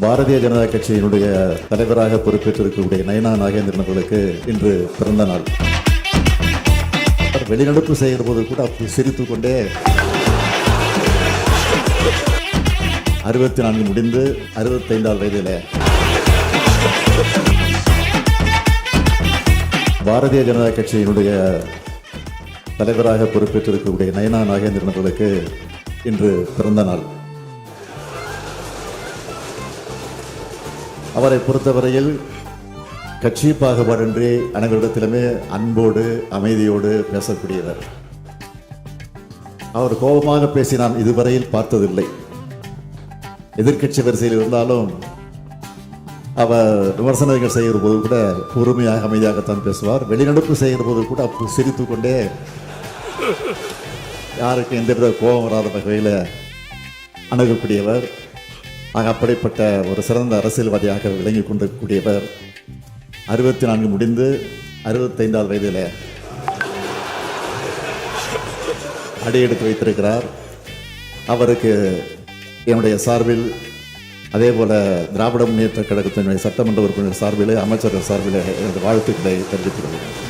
பாரதிய ஜனதா கட்சியினுடைய தலைவராக பொறுப்பேற்றிருக்கக்கூடிய நயனா நாகேந்திரன் அவர்களுக்கு இன்று பிறந்த நாள். வெளிநடப்பு செய்கிற போது கூட அப்படி சிரித்துக் கொண்டே 64 முடிந்து 65 வயதில் பாரதிய ஜனதா கட்சியினுடைய தலைவராக பொறுப்பேற்றிருக்கக்கூடிய நயனா நாகேந்திரன் அவர்களுக்கு இன்று பிறந்த நாள். அவரை பொறுத்தவரையில் கட்சி பாகுபாடின்றி அனைவரிடத்திலுமே அன்போடு அமைதியோடு பேசக்கூடியவர். அவர் கோபமாக பேசி நான் இதுவரையில் பார்த்ததில்லை. எதிர்க்கட்சி வரிசையில் இருந்தாலும் அவர் விமர்சனங்கள் செய்கிற போது கூட பொறுமையாக அமைதியாகத்தான் பேசுவார். வெளிநடப்பு செய்கிற போது கூட அப்படி சிரித்துக் கொண்டே யாருக்கு எந்தவித கோபம் வராத வகையில் அணுகக்கூடியவர். அப்படிப்பட்ட ஒரு சிறந்த அரசியல்வாதியாக விளங்கி கொண்டிருக்கக்கூடியவர் 64 முடிந்து 65 வயதில் அடியெடுத்து வைத்திருக்கிறார். அவருக்கு என்னுடைய சார்பில், அதே போல திராவிட முன்னேற்ற கழகத்தினுடைய சட்டமன்ற உறுப்பினர் சார்பிலே, அமைச்சர்கள் சார்பிலே எனது வாழ்த்துக்களை தெரிவித்துக் கொள்கிறேன்.